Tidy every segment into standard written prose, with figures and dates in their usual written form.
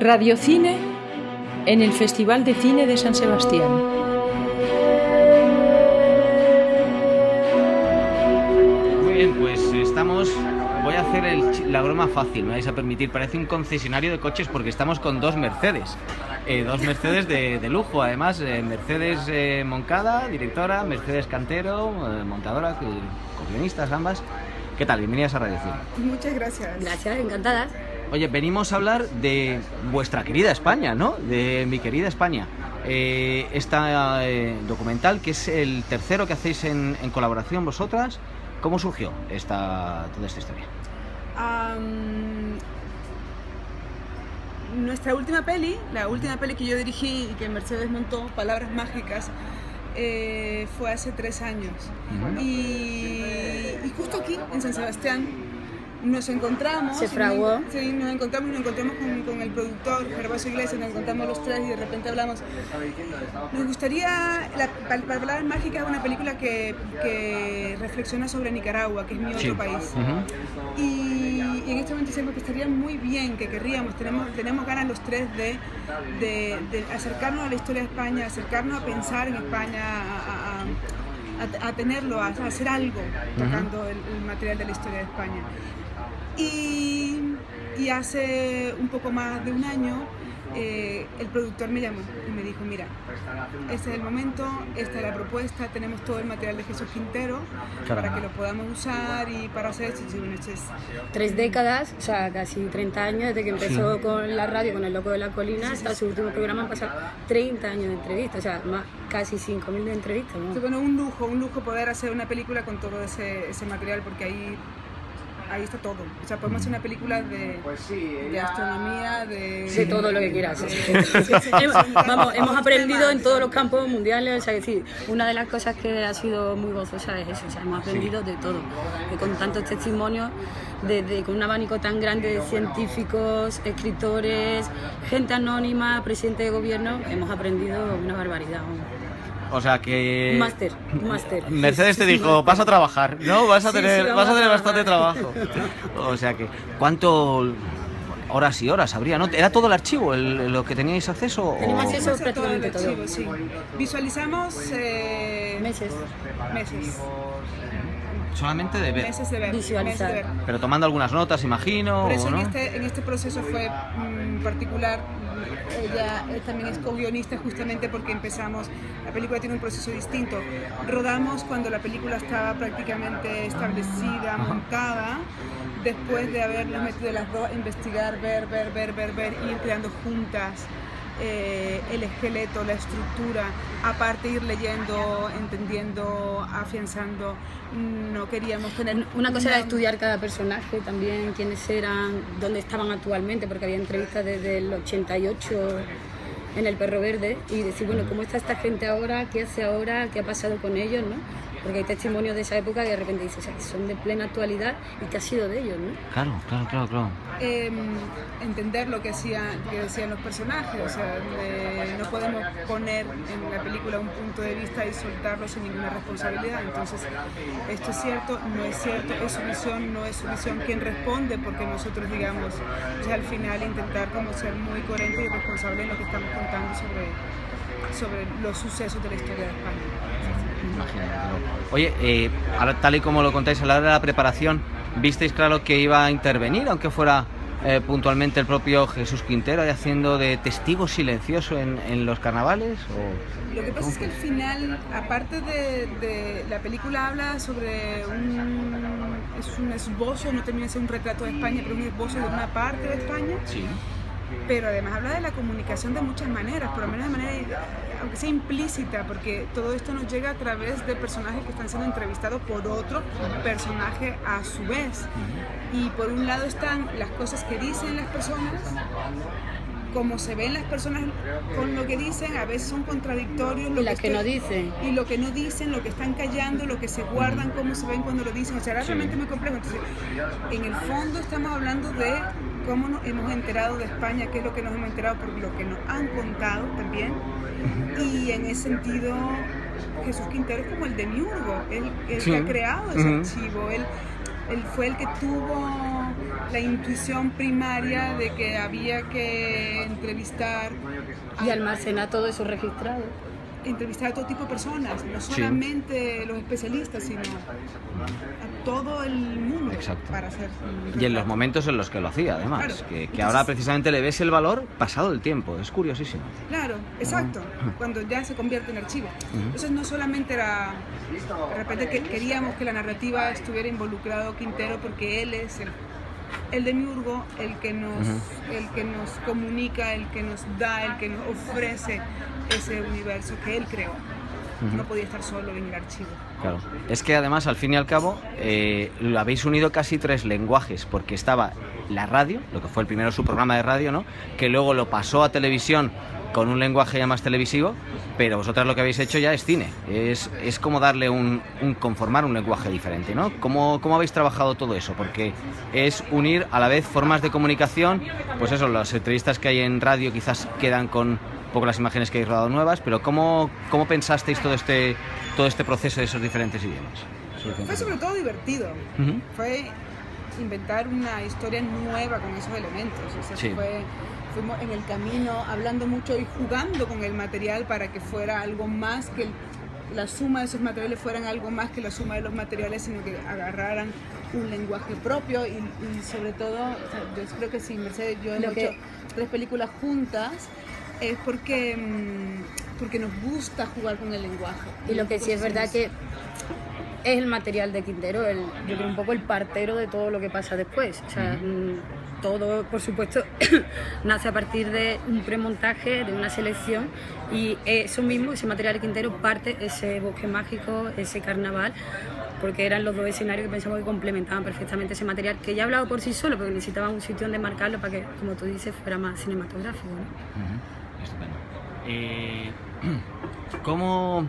Radiocine en el Festival de Cine de San Sebastián. Muy bien, pues estamos... Voy a hacer la broma fácil, me vais a permitir. Parece un concesionario de coches porque estamos con dos Mercedes. Dos Mercedes de lujo, además. Mercedes Moncada, directora, Mercedes Cantero, montadora, co-guionistas ambas. ¿Qué tal? Bienvenidas a Radio Cine. Muchas gracias. Gracias, encantada. Oye, venimos a hablar de vuestra querida España, ¿no? De mi querida España. Esta documental, que es el tercero que hacéis en colaboración vosotras. ¿Cómo surgió toda esta historia? Nuestra última peli, la última peli que yo dirigí y que Mercedes montó, Palabras Mágicas, fue hace 3 años. Y justo aquí, en San Sebastián, nos encontramos. Se fraguó. Sí, nos encontramos con el productor, Gervasio Iglesias, nos encontramos los tres y de repente hablamos. Nos gustaría, Palabras Mágicas es una película que reflexiona sobre Nicaragua, que es mi otro país. Y en este momento decimos que estaría muy bien, que querríamos, tenemos ganas los tres de acercarnos a la historia de España, acercarnos a pensar en España, a tenerlo, a hacer algo tocando el material de la historia de España. Y hace un poco más de un año el productor me llamó y me dijo: mira, este es el momento, esta es la propuesta, tenemos todo el material de Jesús Quintero para que lo podamos usar y para hacer esto. 3 décadas, o sea, casi 30 años desde que empezó con la radio, con El Loco de la Colina, hasta su último programa han pasado 30 años de entrevistas, o sea, casi 5.000 de entrevistas, ¿no? Bueno, un lujo poder hacer una película con todo ese material, porque ahí está todo. O sea, podemos hacer una película de astronomía, de todo lo que quieras. Hemos aprendido en todos los campos mundiales, o sea, es decir, una de las cosas que ha sido muy gozosa es eso, o sea, hemos aprendido de todo, con tantos testimonios, con un abanico tan grande de científicos, escritores, gente anónima, presidente de gobierno, hemos aprendido una barbaridad. O sea que... Un máster. Mercedes te dijo, vas a trabajar, ¿no? Vas a tener bastante trabajo. O sea que, ¿cuánto horas y horas habría, no? ¿Era todo el archivo lo que teníais acceso? Teníamos acceso prácticamente todo. Archivo, sí. Visualizamos meses. Solamente de ver. Meses de ver. Visualizar. Pero tomando algunas notas, imagino. Por eso ¿no? en este proceso fue particular. Ella también es co-guionista, justamente porque la película tiene un proceso distinto. Rodamos cuando la película estaba prácticamente establecida, montada, después de habernos metido las dos a investigar, ver, ir creando juntas el esqueleto, la estructura, aparte ir leyendo, entendiendo, afianzando. No queríamos tener... Una cosa era estudiar cada personaje también, quiénes eran, dónde estaban actualmente, porque había entrevistas desde el 88 en El Perro Verde, y decir, bueno, ¿cómo está esta gente ahora? ¿Qué hace ahora? ¿Qué ha pasado con ellos? ¿No? Porque hay testimonios de esa época que de repente dices, o sea, que son de plena actualidad y qué ha sido de ellos, ¿no? Claro. Entender lo que decían los personajes, o sea, no podemos poner en la película un punto de vista y soltarlo sin ninguna responsabilidad. Entonces, esto es cierto, no es cierto, es su visión, no es su visión, quién responde, porque nosotros, digamos, o sea, al final intentar como ser muy coherente y responsable en lo que estamos contando sobre los sucesos de la historia de España. Imagínatelo. Oye, ahora, tal y como lo contáis a la hora de la preparación, ¿visteis claro que iba a intervenir, aunque fuera puntualmente el propio Jesús Quintero, haciendo de testigo silencioso en los carnavales? Lo que pasa es que al final, aparte de la película, habla sobre es un esbozo, no termina de ser un retrato de España, pero un esbozo de una parte de España. Sí. Pero además habla de la comunicación de muchas maneras, por lo menos de manera, aunque sea implícita, porque todo esto nos llega a través de personajes que están siendo entrevistados por otro personaje a su vez. Y por un lado están las cosas que dicen las personas, cómo se ven las personas con lo que dicen, a veces son contradictorios. Y las que no dicen. Y lo que no dicen, lo que están callando, lo que se guardan, cómo se ven cuando lo dicen. O sea, era realmente muy complejo. Entonces, en el fondo estamos hablando de cómo nos hemos enterado de España, qué es lo que nos hemos enterado por lo que nos han contado también. Y en ese sentido, Jesús Quintero es como el demiurgo, él que ha creado ese archivo, él fue el que tuvo la intuición primaria de que había que entrevistar Y almacenar todo eso registrado. a todo tipo de personas, no solamente los especialistas, sino a todo el mundo. Exacto. Para hacer Y en los momentos en los que lo hacía, además, Claro. que Entonces, ahora precisamente le ves el valor pasado el tiempo, es curiosísimo. Claro, exacto, cuando ya se convierte en archivo. Entonces no solamente era, de repente que queríamos que la narrativa estuviera involucrado Quintero porque él es el demiurgo, el que nos comunica, el que nos da, el que nos ofrece ese universo que él creó. No podía estar solo en el archivo. Claro. Es que además, al fin y al cabo, lo habéis unido casi 3 lenguajes, porque estaba la radio, lo que fue el primero su programa de radio, ¿no? Que luego lo pasó a televisión con un lenguaje ya más televisivo, pero vosotras lo que habéis hecho ya es cine. Es como darle conformar un lenguaje diferente, ¿no? ¿Cómo habéis trabajado todo eso? Porque es unir a la vez formas de comunicación, pues eso, las entrevistas que hay en radio quizás quedan con poco las imágenes que habéis rodado nuevas, pero ¿cómo pensasteis todo este proceso de esos diferentes idiomas? Fue sobre todo divertido. Fue inventar una historia nueva con esos elementos. O sea, Sí. fuimos en el camino hablando mucho y jugando con el material para que fuera algo más que la suma de esos materiales fueran algo más que la suma de los materiales, sino que agarraran un lenguaje propio y sobre todo, o sea, yo creo que sí, Mercedes, yo hemos hecho 3 películas juntas, es porque nos gusta jugar con el lenguaje. Y lo que sí es verdad que es el material de Quintero, yo creo un poco el partero de todo lo que pasa después. O sea, todo, por supuesto, nace a partir de un premontaje, de una selección, y eso mismo, ese material de Quintero, parte ese bosque mágico, ese carnaval, porque eran los 2 escenarios que pensamos que complementaban perfectamente ese material, que ya hablaba por sí solo, pero necesitaban un sitio donde marcarlo para que, como tú dices, fuera más cinematográfico, ¿no? Estupendo. ¿Cómo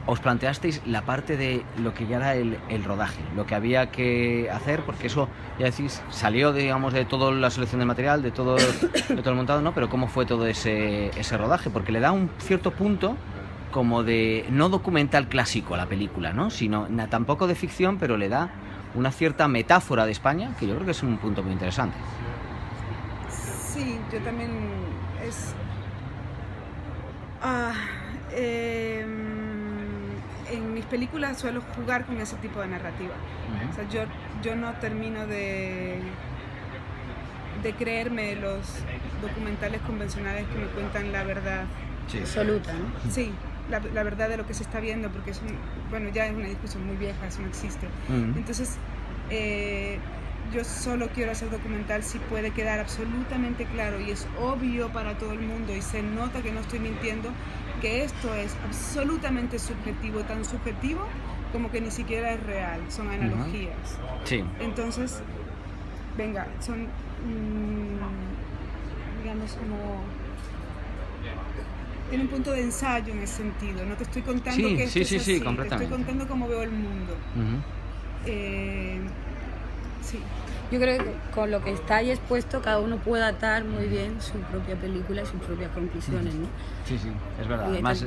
os planteasteis la parte de lo que ya era el rodaje, lo que había que hacer? Porque eso, ya decís, salió, digamos, de toda la selección de material, de todo el montado, ¿no? Pero ¿cómo fue todo ese rodaje? Porque le da un cierto punto como de no documental clásico a la película, ¿no? Sino tampoco de ficción, pero le da una cierta metáfora de España, que yo creo que es un punto muy interesante. Sí, yo también en mis películas suelo jugar con ese tipo de narrativa. O sea, yo no termino de creerme los documentales convencionales que me cuentan la verdad. Sí. Absoluta, ¿no? Sí, la verdad de lo que se está viendo, porque ya es una discusión muy vieja, eso no existe. Entonces, yo solo quiero hacer documental si puede quedar absolutamente claro y es obvio para todo el mundo y se nota que no estoy mintiendo, que esto es absolutamente subjetivo, tan subjetivo como que ni siquiera es real, son analogías. Sí. Entonces, venga, son, digamos, como... Tiene un punto de ensayo en ese sentido, no te estoy contando que esto es así, te estoy contando cómo veo el mundo. Sí. Yo creo que con lo que está ahí expuesto cada uno puede atar muy bien su propia película y sus propias conclusiones, ¿no? Sí, es verdad. Y Además,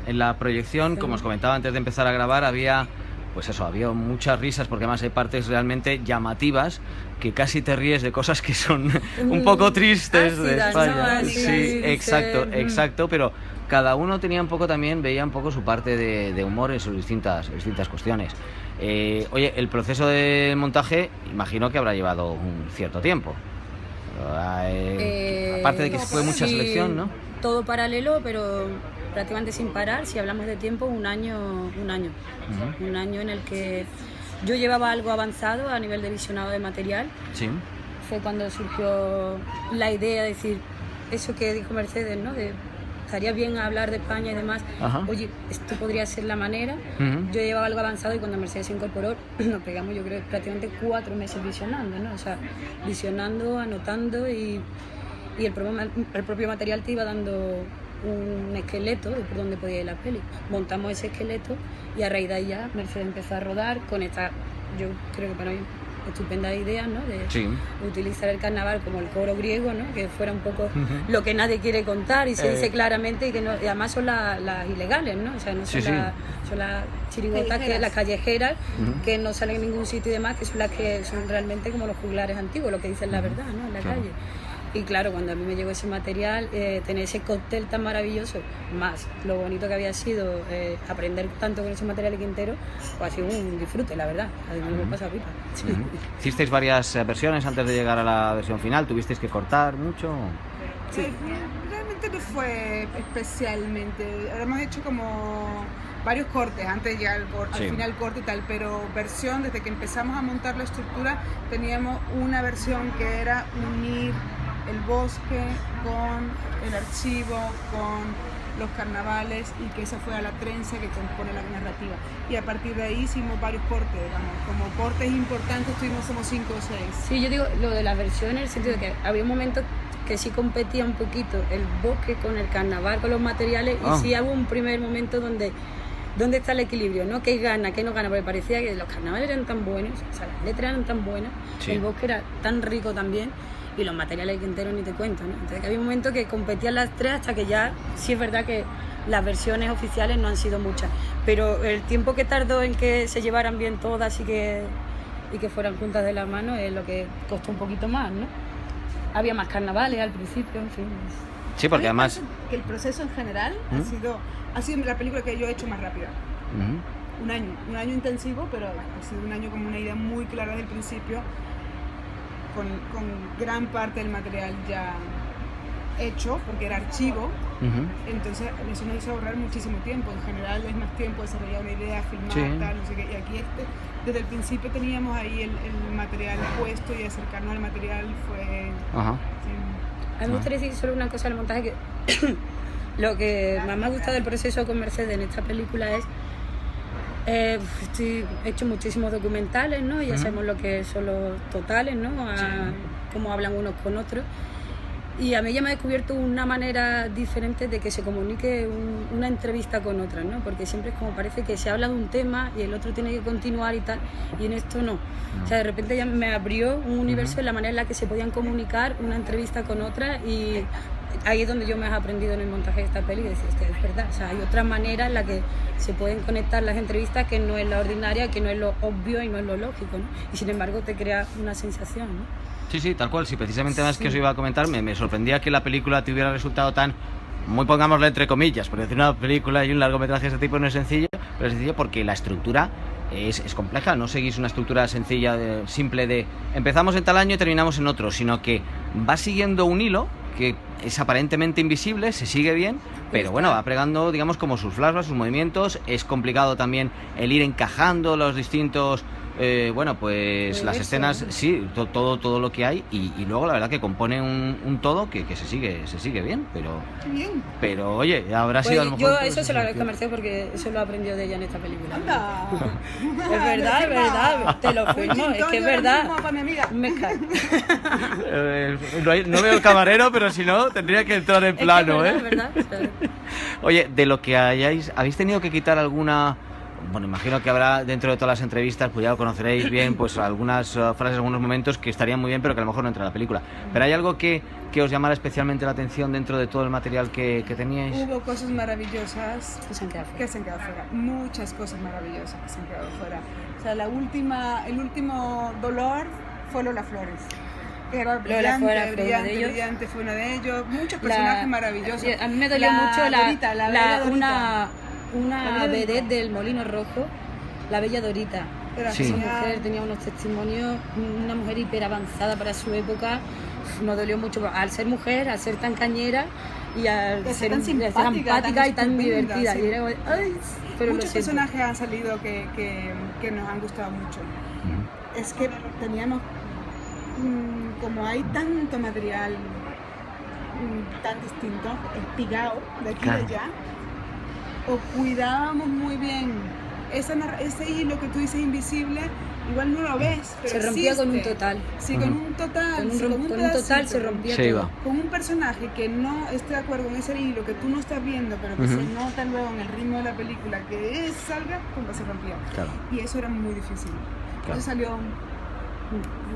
en la proyección, como os comentaba antes de empezar a grabar, había muchas risas, porque además hay partes realmente llamativas que casi te ríes de cosas que son un poco tristes de España. ¿no? Sí, exacto, pero cada uno tenía un poco también, veía un poco su parte de humor en sus distintas cuestiones. Oye, el proceso de montaje imagino que habrá llevado un cierto tiempo. Aparte de que fue mucha selección, ¿no? Todo paralelo, pero prácticamente sin parar. Si hablamos de tiempo, un año en el que yo llevaba algo avanzado a nivel de visionado de material. Sí. Fue cuando surgió la idea de decir eso que dijo Mercedes, ¿no? De estaría bien hablar de España y demás. Oye, esto podría ser la manera. Yo llevaba algo avanzado y cuando Mercedes se incorporó nos pegamos, yo creo, prácticamente 4 meses visionando, ¿no? O sea, visionando, anotando y el propio material te iba dando un esqueleto de por dónde podía ir la peli. Montamos ese esqueleto y a raíz de ahí ya Mercedes empezó a rodar con esta, yo creo que para mí, estupendas ideas, ¿no? De Sí. utilizar el carnaval como el coro griego, ¿no? Que fuera un poco lo que nadie quiere contar y se dice claramente y que no, y además son las ilegales, ¿no? O sea, no son, Sí, sí. son las chirigotas, las callejeras, que no salen en ningún sitio y demás, que son las que son realmente como los juglares antiguos, lo que dicen la verdad, ¿no? En la calle. Y claro, cuando a mí me llegó ese material, tener ese cóctel tan maravilloso, más lo bonito que había sido aprender tanto con ese material de Quintero, pues ha sido un disfrute, la verdad. A mí me pasa pipa. Sí. ¿Hicisteis varias versiones antes de llegar a la versión final? ¿Tuvisteis que cortar mucho? Sí. Realmente no fue especialmente. Hemos hecho como varios cortes antes de llegar al final corte y tal, pero versión, desde que empezamos a montar la estructura, teníamos una versión que era unir el bosque con el archivo, con los carnavales y que esa fuera la trenza que compone la narrativa. Y a partir de ahí hicimos varios cortes, digamos, como cortes importantes tuvimos como 5 o 6. Sí, yo digo lo de las versiones en el sentido de que había un momento que sí competía un poquito el bosque con el carnaval, con los materiales, y sí hubo un primer momento donde está el equilibrio, ¿no? ¿Qué gana, qué no gana? Porque parecía que los carnavales eran tan buenos, o sea, las letras eran tan buenas, el bosque era tan rico también, y los materiales de Quintero ni te cuento, ¿no? Entonces había un momento que competían las tres hasta que ya, sí es verdad que las versiones oficiales no han sido muchas, pero el tiempo que tardó en que se llevaran bien todas y que fueran juntas de la mano es lo que costó un poquito más, ¿no? Había más carnavales al principio, en fin. Sí, porque además... Que el proceso en general ha sido la película que yo he hecho más rápida. Un año intensivo, pero ha sido un año con una idea muy clara desde el principio, con gran parte del material ya hecho, porque era archivo. Entonces eso nos hizo ahorrar muchísimo tiempo. En general es más tiempo desarrollar una idea, filmar, tal, no sé qué. Y aquí desde el principio teníamos ahí el material puesto, y acercarnos al material fue... A mí me gustaría decir solo una cosa del montaje, que lo que más me ha gustado del proceso con Mercedes en esta película es he hecho muchísimos documentales, ¿no? Ya sabemos lo que son los totales, ¿no? Cómo hablan unos con otros. Y a mí ya me ha descubierto una manera diferente de que se comunique una entrevista con otra, ¿no? Porque siempre es como parece que se habla de un tema y el otro tiene que continuar y tal, y en esto no. O sea, de repente ya me abrió un universo en la manera en la que se podían comunicar una entrevista con otra, y ahí es donde yo me he aprendido en el montaje de esta peli, y decir, es verdad, o sea, hay otra manera en la que se pueden conectar las entrevistas que no es la ordinaria, que no es lo obvio y no es lo lógico, ¿no? Y sin embargo te crea una sensación, ¿no? Sí, tal cual. Sí, precisamente más que os iba a comentar, me sorprendía que la película te hubiera resultado tan, muy pongámosle entre comillas, porque decir una película y un largometraje de este tipo no es sencillo, pero es sencillo porque la estructura es compleja. No seguís una estructura sencilla, simple de empezamos en tal año y terminamos en otro, sino que va siguiendo un hilo que es aparentemente invisible, se sigue bien, pero bueno, va pegando, digamos, como sus flashbacks, sus movimientos. Es complicado también el ir encajando los distintos... bueno, pues las escenas, sí, todo lo que hay, y luego la verdad que compone un todo que se sigue bien, pero oye, habrá sido a lo mejor... Yo eso se lo agradezco a Mercedes, porque eso lo aprendió de ella en esta película. Es verdad, te lo firmo, es que es verdad. Me cae. No veo el camarero, pero si no, tendría que entrar en plano, es verdad. Oye, de lo que habéis tenido que quitar alguna... Bueno, imagino que habrá dentro de todas las entrevistas, pues ya lo conoceréis bien, pues algunas frases, algunos momentos que estarían muy bien, pero que a lo mejor no entra en la película. ¿Pero hay algo que os llamara especialmente la atención dentro de todo el material que teníais? Hubo cosas maravillosas que se han quedado fuera. Muchas cosas maravillosas que se han quedado fuera. O sea, el último dolor fue Lola Flores. Era brillante, fue uno de ellos. Muchos personajes maravillosos. A mí me dolió mucho una vedette del Molino Rojo, la Bella Dorita. Esa mujer tenía unos testimonios, una mujer hiper avanzada para su época. Nos dolió mucho al ser mujer, al ser tan cañera y al ser tan simpática y tan divertida. Y era, pero muchos personajes han salido que nos han gustado mucho. Es que teníamos, como hay tanto material tan distinto, espigado de aquí y de allá, o cuidábamos muy bien ese hilo que tú dices invisible, igual no lo ves, pero se rompía con un total. Sí, con un total. Con un total se rompía todo. Con un personaje que no esté de acuerdo con ese hilo que tú no estás viendo, pero que se nota luego en el ritmo de la película que salga, pues se rompía. Claro. Y eso era muy difícil. Entonces salió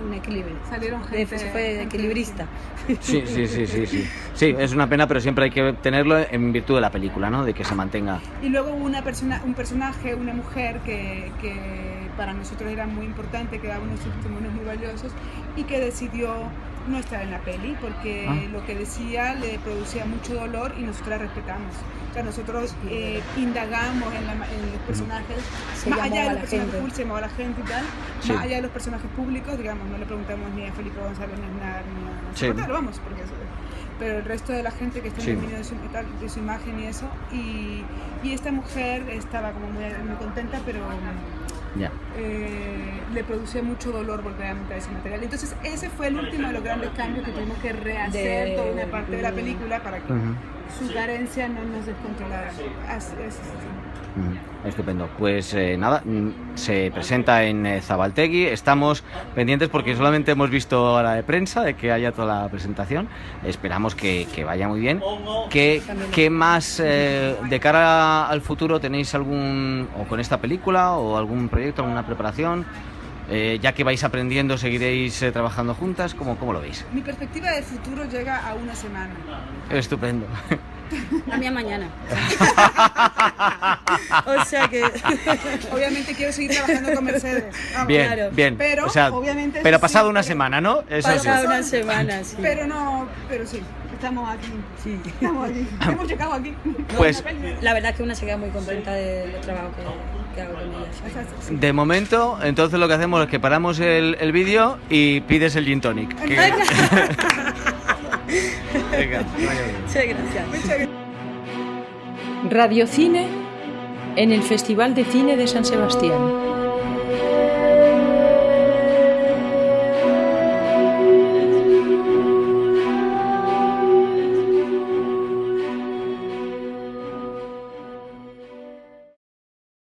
un equilibrio. Salieron gente... Se fue equilibrista. Sí. Sí, es una pena, pero siempre hay que tenerlo en virtud de la película, ¿no? De que se mantenga. Y luego hubo un personaje, una mujer que para nosotros era muy importante, que daba unos testimonios muy valiosos y que decidió no estar en la peli porque lo que decía le producía mucho dolor y nosotros la respetamos. O sea, nosotros indagamos en los personajes, más allá de los personajes públicos, se llamaba a la gente y tal, más allá de los personajes públicos, digamos, no le preguntamos ni a Felipe González ni a Aznar, vamos, porque eso, pero el resto de la gente que está en el dominio de su imagen y eso, y esta mujer estaba como muy contenta, pero le producía mucho dolor volver a montar ese material. Entonces ese fue el último de los grandes cambios que tuvimos que rehacer toda una parte de la película para que su carencia no nos descontrolara. Estupendo. Pues nada, se presenta en Zabaltegui. Estamos pendientes porque solamente hemos visto la de prensa de que haya toda la presentación. Esperamos que vaya muy bien. ¿Qué más de cara al futuro tenéis algún, o con esta película, o algún proyecto, alguna preparación? Ya que vais aprendiendo, ¿seguiréis trabajando juntas? ¿Cómo lo veis? Mi perspectiva de futuro llega a una semana. Estupendo. La mía mañana. O sea que... Obviamente quiero seguir trabajando con Mercedes. Vamos, bien, claro. bien. Pero, o sea, obviamente, pero pasado una semana, ¿no? Eso pasado sí. una semana, sí. Pero sí, estamos aquí. Sí. Estamos aquí. Hemos llegado aquí. Pues La verdad es que una se queda muy contenta del trabajo que hago con ella. Sí. de momento, entonces lo que hacemos es que paramos el vídeo y pides el gin tonic. Venga, Muchas gracias. Radio Cine en el Festival de Cine de San Sebastián.